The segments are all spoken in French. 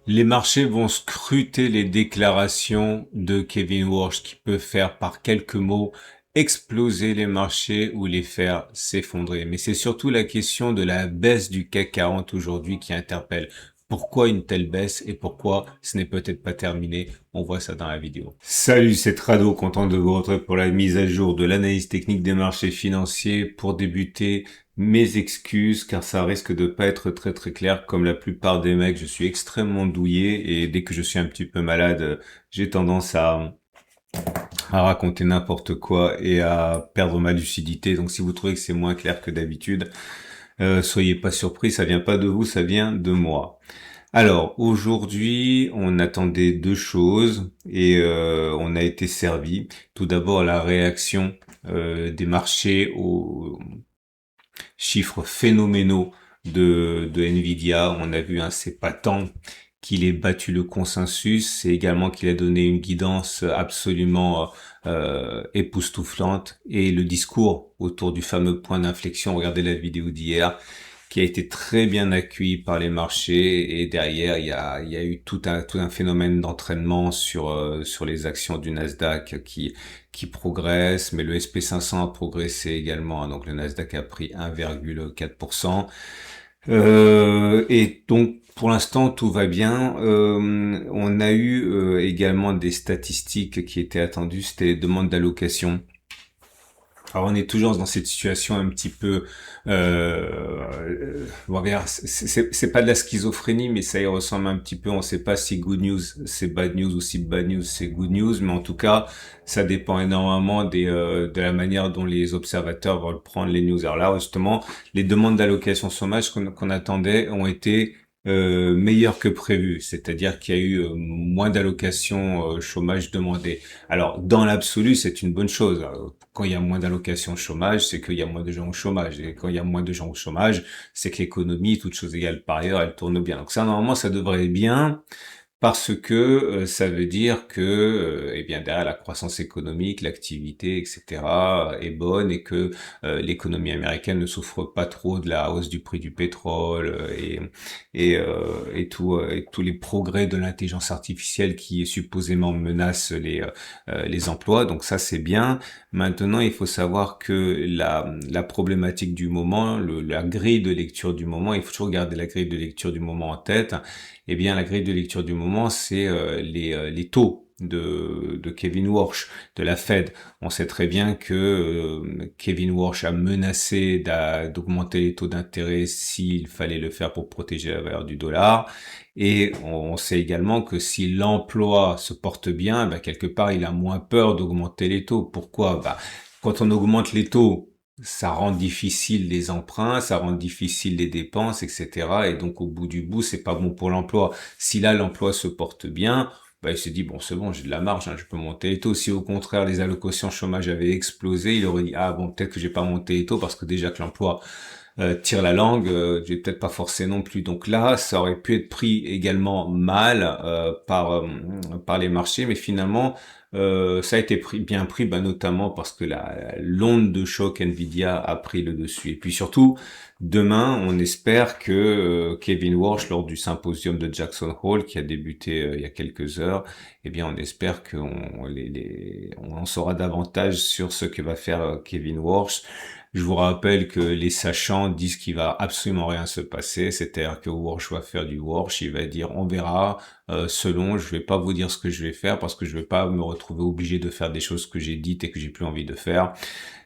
Les marchés vont scruter les déclarations de Kevin Warsh qui peut faire par quelques mots exploser les marchés ou les faire s'effondrer. Mais c'est surtout la question de la baisse du CAC 40 aujourd'hui qui interpelle. Pourquoi une telle baisse et pourquoi ce n'est peut-être pas terminé? On voit ça dans la vidéo. Salut, c'est Trado, content de vous retrouver pour la mise à jour de l'analyse technique des marchés financiers. Pour débuter, mes excuses car ça risque de pas être très très clair comme la plupart des mecs. Je suis extrêmement douillé et dès que je suis un petit peu malade, j'ai tendance à raconter n'importe quoi et à perdre ma lucidité. Donc si vous trouvez que c'est moins clair que d'habitude, soyez pas surpris, ça vient pas de vous, ça vient de moi. Alors aujourd'hui, on attendait deux choses et on a été servi. Tout d'abord la réaction des marchés aux chiffres phénoménaux de Nvidia. On a vu, hein, c'est pas tant qu'il ait battu le consensus, c'est également qu'il a donné une guidance absolument époustouflante et le discours autour du fameux point d'inflexion. Regardez la vidéo d'hier qui a été très bien accueilli par les marchés et derrière il y a eu tout un phénomène d'entraînement sur les actions du Nasdaq qui progresse, mais le SP500 a progressé également, hein. Donc le Nasdaq a pris 1,4%. Et donc pour l'instant tout va bien. On a eu également des statistiques qui étaient attendues, c'était les demandes d'allocation. Alors on est toujours dans cette situation un petit peu, on va dire, c'est pas de la schizophrénie, mais ça y ressemble un petit peu. On sait pas si good news c'est bad news ou si bad news c'est good news, mais en tout cas, ça dépend énormément de la manière dont les observateurs vont prendre les news. Alors là, justement, les demandes d'allocation chômage qu'on attendait ont été meilleures que prévu, c'est-à-dire qu'il y a eu moins d'allocations chômage demandées. Alors, dans l'absolu, c'est une bonne chose. Quand il y a moins d'allocations chômage, c'est qu'il y a moins de gens au chômage. Et quand il y a moins de gens au chômage, c'est que l'économie, toute chose égale par ailleurs, elle tourne bien. Donc ça, normalement, ça devrait bien parce que ça veut dire que eh bien derrière la croissance économique, l'activité, etc. est bonne et que l'économie américaine ne souffre pas trop de la hausse du prix du pétrole et tous les progrès de l'intelligence artificielle qui supposément menacent les emplois. Donc ça c'est bien. Maintenant il faut savoir que la problématique du moment, la grille de lecture du moment, il faut toujours garder la grille de lecture du moment en tête. Eh bien, la grille de lecture du moment, c'est les taux de Kevin Warsh, de la Fed. On sait très bien que Kevin Warsh a menacé d'augmenter les taux d'intérêt s'il fallait le faire pour protéger la valeur du dollar. Et on sait également que si l'emploi se porte bien, bah, quelque part, il a moins peur d'augmenter les taux. Pourquoi? Bah, quand on augmente les taux, ça rend difficile les emprunts, ça rend difficile les dépenses, etc. Et donc au bout du bout, c'est pas bon pour l'emploi. Si là l'emploi se porte bien, bah il se dit bon c'est bon, j'ai de la marge, hein, je peux monter les taux. Si au contraire les allocations chômage avaient explosé, il aurait dit ah bon peut-être que j'ai pas monté les taux parce que déjà que l'emploi tire la langue, j'ai peut-être pas forcé non plus. Donc là, ça aurait pu être pris également mal par les marchés, mais finalement ça a été bien pris, bah, notamment parce que l'onde de choc Nvidia a pris le dessus. Et puis surtout, demain, on espère que Kevin Warsh, lors du symposium de Jackson Hole, qui a débuté il y a quelques heures, eh bien, on espère on en saura davantage sur ce que va faire Kevin Warsh. Je vous rappelle que les sachants disent qu'il va absolument rien se passer, c'est-à-dire que Warsh va faire du Warsh, il va dire on verra, selon, je vais pas vous dire ce que je vais faire parce que je vais pas me retrouver obligé de faire des choses que j'ai dites et que j'ai plus envie de faire.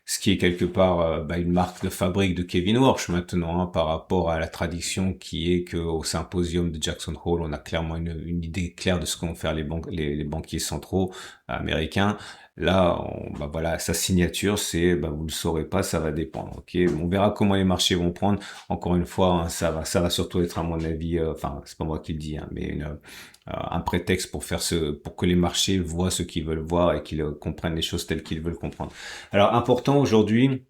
Ce qui est quelque part bah, une marque de fabrique de Kevin Warsh maintenant, hein, par rapport à la tradition qui est qu'au symposium de Jackson Hole, on a clairement une idée claire de ce qu'ont faire les banquiers centraux américains. Là, bah voilà, sa signature, c'est, bah vous le saurez pas, ça va dépendre. Ok, on verra comment les marchés vont prendre. Encore une fois, hein, ça va surtout être à mon avis, enfin, c'est pas moi qui le dis, hein, mais un prétexte pour que les marchés voient ce qu'ils veulent voir et qu'ils comprennent les choses telles qu'ils veulent comprendre. Alors important aujourd'hui,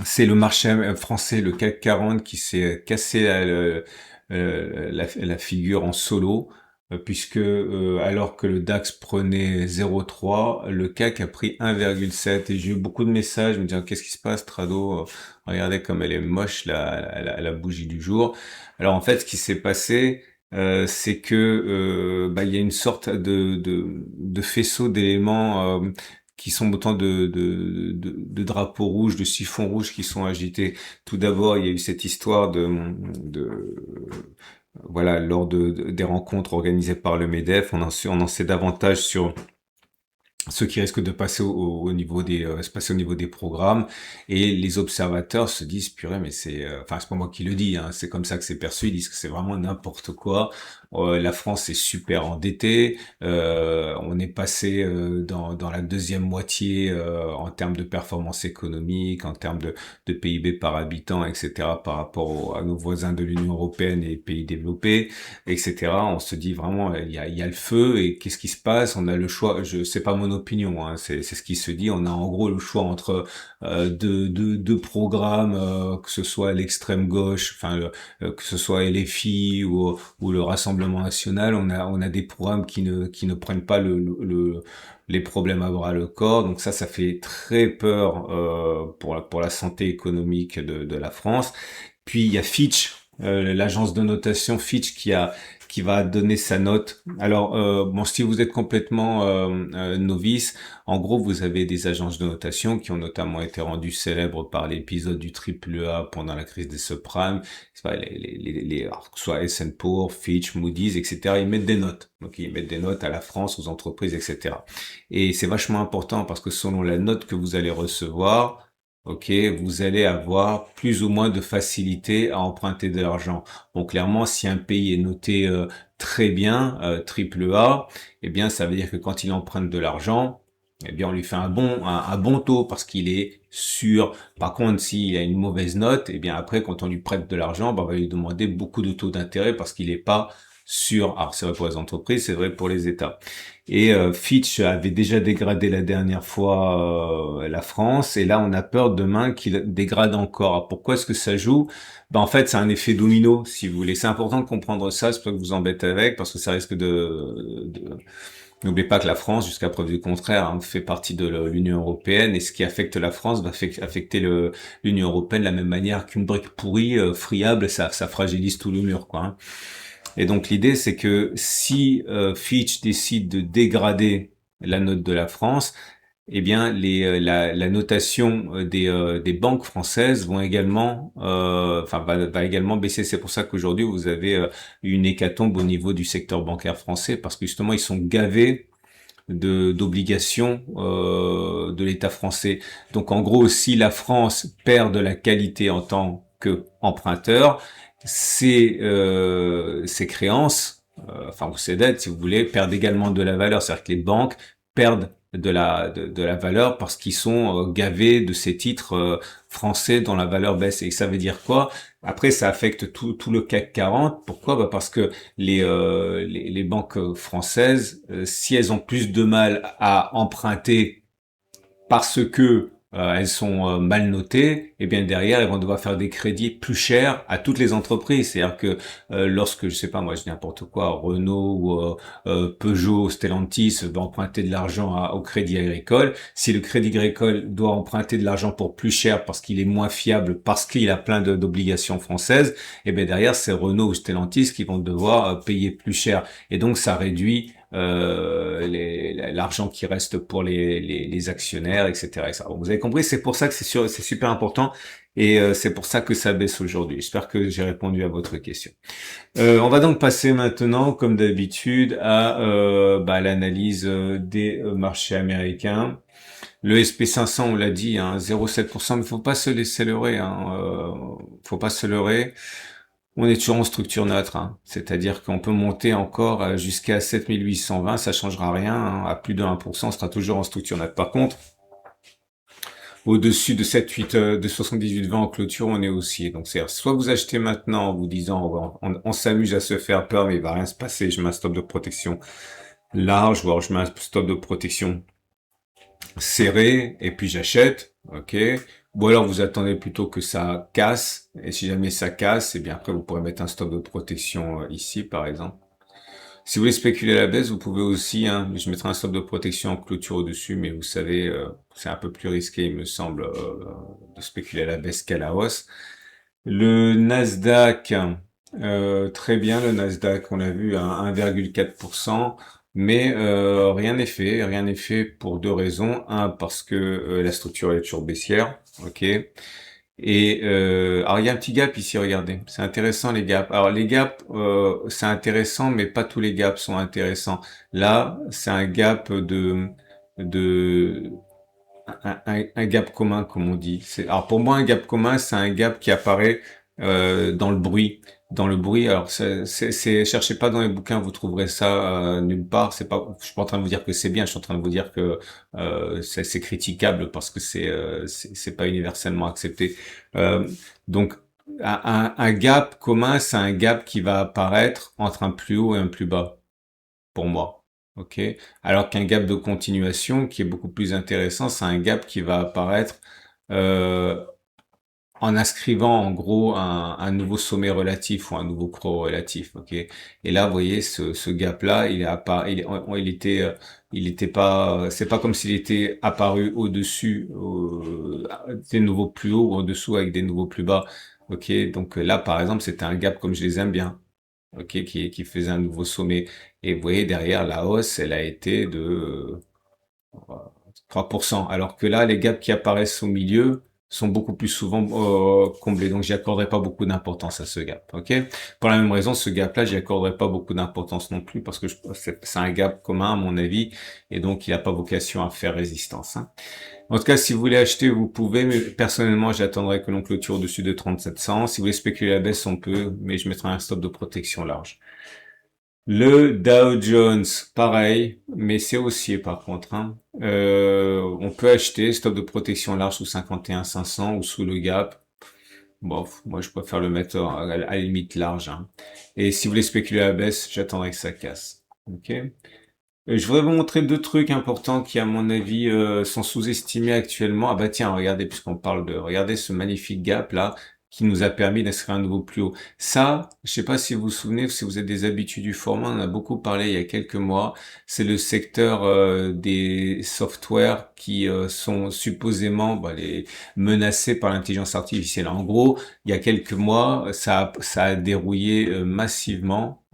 c'est le marché français, le CAC 40, qui s'est cassé la figure en solo, puisque alors que le DAX prenait 0,3, le CAC a pris 1,7. Et j'ai eu beaucoup de messages me disant qu'est-ce qui se passe, Trado? Regardez comme elle est moche la bougie du jour. Alors en fait, ce qui s'est passé, c'est que il y a une sorte de faisceau d'éléments qui sont autant de drapeaux rouges, de chiffons rouges qui sont agités. Tout d'abord, il y a eu cette histoire de voilà, lors des rencontres organisées par le MEDEF, on en sait davantage sur ceux qui risquent de passer au niveau se passer au niveau des programmes, et les observateurs se disent purée, mais enfin c'est pas moi qui le dis, hein, c'est comme ça que c'est perçu, ils disent que c'est vraiment n'importe quoi. La France est super endettée, on est passé dans la deuxième moitié en termes de performance économique, en termes de PIB par habitant, etc., par rapport à nos voisins de l'Union européenne et pays développés, etc. On se dit vraiment, il y a le feu, et qu'est-ce qui se passe? On a le choix, c'est pas mon opinion, hein, c'est ce qui se dit. On a en gros le choix entre deux programmes, que ce soit l'extrême gauche, enfin que ce soit LFI ou le Rassemblement national. On a des programmes qui ne prennent pas les problèmes à bras le corps. Donc ça fait très peur pour la santé économique de la France. Puis il y a Fitch, l'agence de notation Fitch qui va donner sa note. Alors bon, si vous êtes complètement novice, en gros vous avez des agences de notation qui ont notamment été rendues célèbres par l'épisode du triple A pendant la crise des subprimes. C'est pas alors, que ce soit S&P, Fitch, Moody's, etc. Ils mettent des notes. Donc ils mettent des notes à la France, aux entreprises, etc. Et c'est vachement important parce que selon la note que vous allez recevoir, ok, vous allez avoir plus ou moins de facilité à emprunter de l'argent. Bon, clairement, si un pays est noté très bien, triple A, eh bien, ça veut dire que quand il emprunte de l'argent, eh bien, on lui fait un bon taux parce qu'il est sûr. Par contre, s'il a une mauvaise note, eh bien, après, quand on lui prête de l'argent, on va lui demander beaucoup de taux d'intérêt parce qu'il n'est pas sûr. Alors, c'est vrai pour les entreprises, c'est vrai pour les États. Et Fitch avait déjà dégradé la dernière fois la France, et là on a peur demain qu'il dégrade encore. Alors, pourquoi est-ce que ça joue? En fait, c'est un effet domino, si vous voulez. C'est important de comprendre ça, c'est pas que vous embêtez avec, parce que ça risque N'oubliez pas que la France, jusqu'à preuve du contraire, hein, fait partie de l'Union européenne, et ce qui affecte la France va affecter l'Union européenne de la même manière qu'une brique pourrie, friable, ça fragilise tout le mur, quoi, hein. Et donc l'idée, c'est que si Fitch décide de dégrader la note de la France, eh bien la notation des banques françaises vont également, va également baisser. C'est pour ça qu'aujourd'hui vous avez une hécatombe au niveau du secteur bancaire français, parce que justement ils sont gavés d'obligations de l'État français. Donc en gros, si la France perd de la qualité en tant qu'emprunteur, ses créances, ou ses dettes, si vous voulez, perdent également de la valeur. C'est-à-dire que les banques perdent de la valeur parce qu'ils sont gavés de ces titres français dont la valeur baisse. Et ça veut dire quoi? Après, ça affecte tout le CAC 40. Pourquoi? Parce que les banques françaises, si elles ont plus de mal à emprunter parce que elles sont mal notées, et bien derrière elles vont devoir faire des crédits plus chers à toutes les entreprises. C'est-à-dire que lorsque, je sais pas moi, je dis n'importe quoi, Renault ou Peugeot, Stellantis va emprunter de l'argent au Crédit Agricole, si le Crédit Agricole doit emprunter de l'argent pour plus cher parce qu'il est moins fiable, parce qu'il a plein d'obligations françaises, et bien derrière c'est Renault ou Stellantis qui vont devoir payer plus cher. Et donc ça réduit l'argent qui reste pour les actionnaires, etc. etc. Bon, vous avez compris, c'est pour ça que c'est super important, et c'est pour ça que ça baisse aujourd'hui. J'espère que j'ai répondu à votre question. On va donc passer maintenant, comme d'habitude, à l'analyse des marchés américains. Le SP500, on l'a dit, hein, 0,7%, mais faut pas se laisser leurrer, hein, faut pas se leurrer. On est toujours en structure neutre, hein. C'est-à-dire qu'on peut monter encore jusqu'à 7820, ça changera rien, hein. À plus de 1%, on sera toujours en structure neutre. Par contre, au-dessus de 7,8, de 78,20 en clôture, on est haussier. Donc c'est soit vous achetez maintenant en vous disant on s'amuse à se faire peur, mais il va rien se passer, je mets un stop de protection large, voire je mets un stop de protection serré, et puis j'achète, ok. Ou alors vous attendez plutôt que ça casse, et si jamais ça casse, et bien après vous pourrez mettre un stop de protection ici par exemple. Si vous voulez spéculer à la baisse, vous pouvez aussi, hein, je mettrai un stop de protection en clôture au-dessus, mais vous savez, c'est un peu plus risqué, il me semble, de spéculer à la baisse qu'à la hausse. Le Nasdaq, Très bien, le Nasdaq, on l'a vu à 1,4%, mais rien n'est fait pour deux raisons. Un, parce que la structure est toujours baissière, ok. Et alors il y a un petit gap ici, regardez. C'est intéressant les gaps. Alors les gaps, c'est intéressant, mais pas tous les gaps sont intéressants. Là, c'est un gap de un gap commun, comme on dit. Alors pour moi, un gap commun, c'est un gap qui apparaît dans le bruit. Dans le bruit, alors cherchez pas dans les bouquins, vous trouverez ça nulle part. C'est pas, je suis pas en train de vous dire que c'est bien, je suis en train de vous dire que c'est critiquable parce que c'est pas universellement accepté. Euh, donc un gap commun, c'est un gap qui va apparaître entre un plus haut et un plus bas pour moi. Ok. Alors qu'un gap de continuation, qui est beaucoup plus intéressant, c'est un gap qui va apparaître euh, en inscrivant en gros un nouveau sommet relatif ou un nouveau creux relatif. Ok. Et là, vous voyez, ce gap-là, il est il était pas, c'est pas comme s'il était apparu au-dessus, des nouveaux plus hauts ou au-dessous avec des nouveaux plus bas. Ok. Donc là, par exemple, c'était un gap comme je les aime bien, ok, qui faisait un nouveau sommet. Et vous voyez, derrière, la hausse, elle a été de 3%. Alors que là, les gaps qui apparaissent au milieu sont beaucoup plus souvent comblés. Donc, j'y accorderai pas beaucoup d'importance à ce gap, ok? Pour la même raison, ce gap-là, j'y accorderai pas beaucoup d'importance non plus parce que c'est un gap commun, à mon avis, et donc il n'a pas vocation à faire résistance, hein. En tout cas, si vous voulez acheter, vous pouvez, mais personnellement, j'attendrai que l'on clôture au-dessus de 3700. Si vous voulez spéculer à la baisse, on peut, mais je mettrai un stop de protection large. Le Dow Jones, pareil, mais c'est haussier par contre, hein. On peut acheter stop de protection large sous 51 500 ou sous le gap. Bon, moi je préfère le mettre à la limite large, hein. Et si vous voulez spéculer à la baisse, j'attendrai que ça casse. Ok. Je voudrais vous montrer deux trucs importants qui, à mon avis, sont sous-estimés actuellement. Ah bah tiens, regardez, puisqu'on parle regardez ce magnifique gap là, qui nous a permis d'inscrire un nouveau plus haut. Ça, je sais pas si vous vous souvenez, si vous êtes des habitués du format, on en a beaucoup parlé il y a quelques mois. C'est le secteur des softwares qui sont supposément les menacés par l'intelligence artificielle. En gros, il y a quelques mois, ça a dérouillé massivement.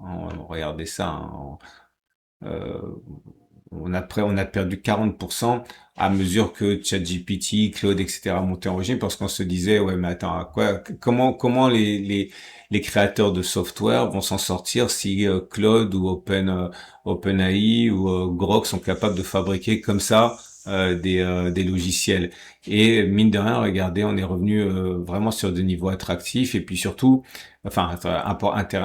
Regardez ça, hein, euh, on a perdu 40% à mesure que ChatGPT, Claude, etc. montaient en régime parce qu'on se disait, ouais, mais attends, comment les créateurs de software vont s'en sortir si Claude ou OpenAI ou Grok sont capables de fabriquer comme ça des logiciels. Et mine de rien, regardez, on est revenu vraiment sur des niveaux attractifs et puis surtout, enfin,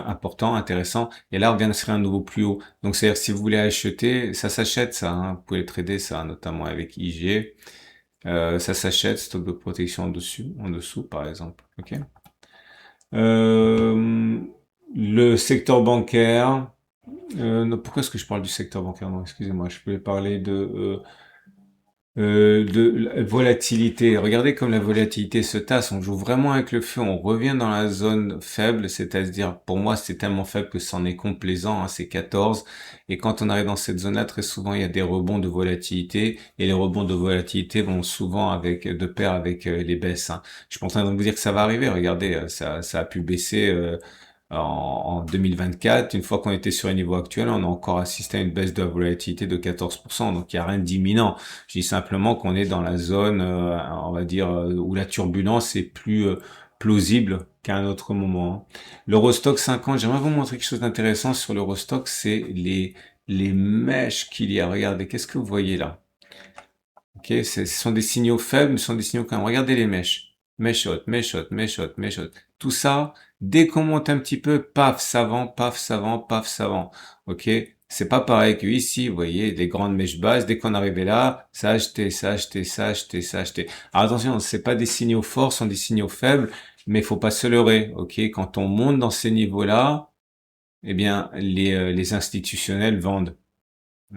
important, intéressant. Et là, on vient de se un nouveau plus haut. Donc, c'est-à-dire, si vous voulez acheter, ça s'achète, ça, hein. Vous pouvez trader ça, notamment avec IG. Ça s'achète, stock de protection en dessous, par exemple. Ok. Euh, le secteur bancaire. Non, pourquoi est-ce que je parle du secteur bancaire? Non, excusez-moi, je voulais parler de la volatilité. Regardez comme la volatilité se tasse. On joue vraiment avec le feu. On revient dans la zone faible, c'est-à-dire pour moi c'est tellement faible que c'en est complaisant, hein, c'est 14. Et quand on arrive dans cette zone-là, très souvent il y a des rebonds de volatilité et les rebonds de volatilité vont souvent avec de pair avec les baisses, hein. Je suis pas en train de vous dire que ça va arriver. Regardez, ça a pu baisser. En 2024, une fois qu'on était sur les niveaux actuels, on a encore assisté à une baisse de la volatilité de 14%. Donc il n'y a rien d'imminent. Je dis simplement qu'on est dans la zone, on va dire, où la turbulence est plus plausible qu'à un autre moment, hein. L'Eurostock 50, j'aimerais vous montrer quelque chose d'intéressant sur l'Eurostock, c'est les mèches qu'il y a. Regardez, qu'est-ce que vous voyez là? Ok, ce sont des signaux faibles, mais ce sont des signaux quand même. Regardez les mèches. Mèche haute, mèche haute, mèche haute, mèche haute. Tout ça, dès qu'on monte un petit peu, paf, savant, paf, savant, paf, savant. Ok? C'est pas pareil que ici, vous voyez, les grandes mèches basses. Dès qu'on arrivait là, ça achetait, ça achetait, ça achetait, ça achetait. Alors attention, c'est pas des signaux forts, ce sont des signaux faibles, mais il faut pas se leurrer. Ok? Quand on monte dans ces niveaux-là, eh bien, les institutionnels vendent.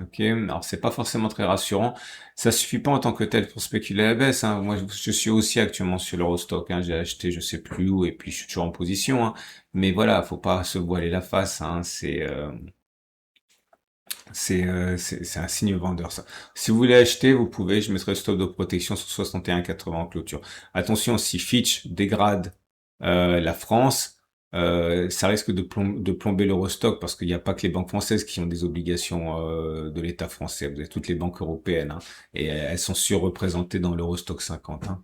Ok, alors c'est pas forcément très rassurant. Ça suffit pas en tant que tel pour spéculer à la baisse, hein. Moi, je suis aussi actuellement sur l'Eurostock, hein. J'ai acheté je sais plus où et puis je suis toujours en position, hein. Mais voilà, faut pas se voiler la face, hein. C'est un signe vendeur, ça. Si vous voulez acheter, vous pouvez. Je mettrai le stop de protection sur 61,80 en clôture. Attention, si Fitch dégrade la France, ça risque de plomber l'Eurostock parce qu'il n'y a pas que les banques françaises qui ont des obligations de l'État français. Vous avez toutes les banques européennes, hein, et elles sont surreprésentées dans l'Eurostock 50. Hein.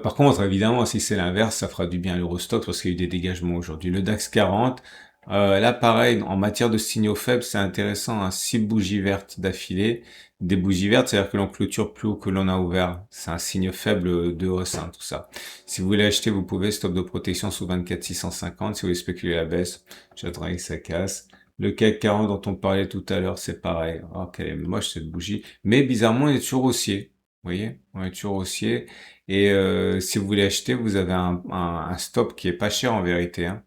Par contre, évidemment, si c'est l'inverse, ça fera du bien à l'Eurostock parce qu'il y a eu des dégagements aujourd'hui. Le DAX 40, là pareil, en matière de signaux faibles, c'est intéressant, hein, 6 bougies vertes d'affilée. Des bougies vertes, c'est-à-dire que l'on clôture plus haut que l'on a ouvert. C'est un signe faible de hausse, hein, tout ça. Si vous voulez acheter, vous pouvez, stop de protection sous 24 650. Si vous voulez spéculer la baisse, j'attendrai que ça casse. Le CAC 40 dont on parlait tout à l'heure, c'est pareil. Oh, quelle est moche cette bougie. Mais bizarrement, elle est toujours haussier. Vous voyez, on est toujours haussier. Et si vous voulez acheter, vous avez un stop qui est pas cher en vérité, hein,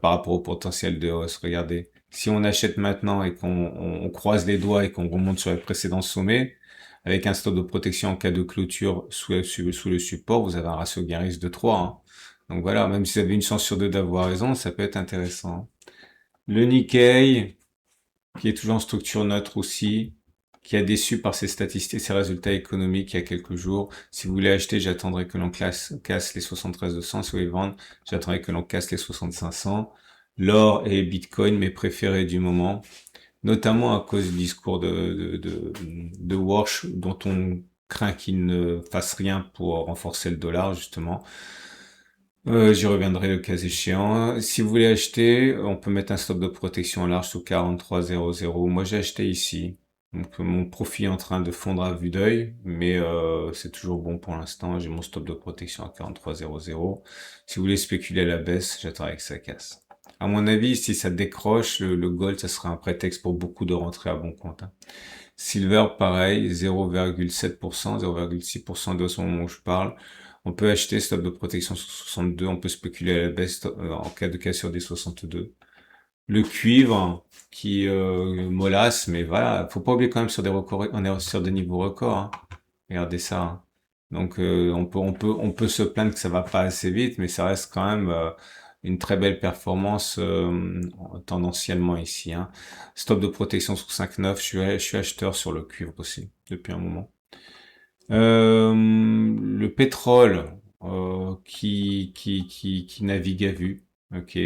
par rapport au potentiel de hausse. Regardez, si on achète maintenant et qu'on croise les doigts et qu'on remonte sur les précédents sommets, avec un stop de protection en cas de clôture sous le support, vous avez un ratio gain risque de 3. Hein. Donc voilà, même si vous avez une chance sur deux d'avoir raison, ça peut être intéressant. Le Nikkei, qui est toujours en structure neutre aussi, qui a déçu par ses statistiques, ses résultats économiques il y a quelques jours. Si vous voulez acheter, j'attendrai que l'on casse les 73 200. Si vous voulez vendre, j'attendrai que l'on casse les 65 500. L'or et Bitcoin, mes préférés du moment, notamment à cause du discours de Walsh, dont on craint qu'il ne fasse rien pour renforcer le dollar, justement. J'y reviendrai le cas échéant. Si vous voulez acheter, on peut mettre un stop de protection large sous 43,00. Moi, j'ai acheté ici. Donc, mon profit est en train de fondre à vue d'œil, mais c'est toujours bon pour l'instant. J'ai mon stop de protection à 43,00. Si vous voulez spéculer à la baisse, j'attendrai que ça casse. À mon avis, si ça décroche, le gold, ça sera un prétexte pour beaucoup de rentrer à bon compte. Hein. Silver, pareil, 0,7%, 0,6% de ce moment où je parle. On peut acheter stop de protection sur 62, on peut spéculer à la baisse en cas de cassure des 62. Le cuivre qui mollasse, mais voilà, faut pas oublier quand même sur des records, on est sur des niveaux records. Hein. Regardez ça. Hein. Donc on peut se plaindre que ça va pas assez vite, mais ça reste quand même une très belle performance tendanciellement ici. Hein. Stop de protection sur 5,9, je suis acheteur sur le cuivre aussi depuis un moment. Le pétrole qui navigue à vue, ok.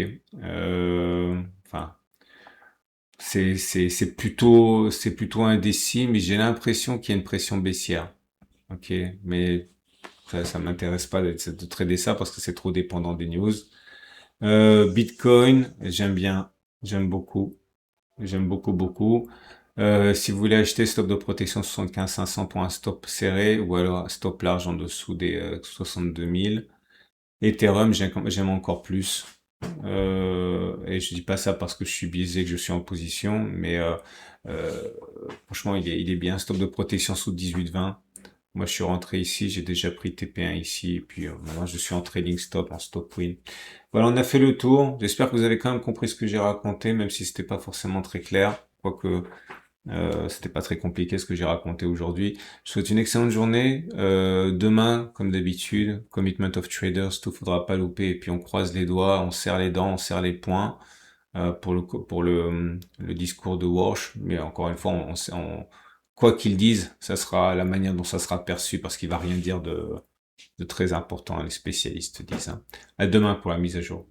Enfin, c'est plutôt indécis, mais j'ai l'impression qu'il y a une pression baissière, ok. Mais ça m'intéresse pas de trader ça parce que c'est trop dépendant des news. Bitcoin, j'aime bien, j'aime beaucoup. J'aime beaucoup, beaucoup. Si vous voulez acheter stop de protection 75 500 pour un stop serré ou alors stop large en dessous des 62 000. Ethereum, j'aime encore plus. Et je dis pas ça parce que je suis biaisé, que je suis en position, mais euh, franchement, il est bien. Stop de protection sous 18-20. Moi, je suis rentré ici, j'ai déjà pris TP1 ici, et puis maintenant je suis en trading stop, en stop win. Voilà, on a fait le tour. J'espère que vous avez quand même compris ce que j'ai raconté, même si c'était pas forcément très clair, quoique c'était pas très compliqué ce que j'ai raconté aujourd'hui. Je vous souhaite une excellente journée. Demain, comme d'habitude, Commitment of Traders, tout faudra pas louper, et puis on croise les doigts, on serre les dents, on serre les poings pour le discours de Walsh. Mais encore une fois, quoi qu'ils disent, ça sera la manière dont ça sera perçu, parce qu'il va rien dire de très important, les spécialistes disent. Hein. À demain pour la mise à jour.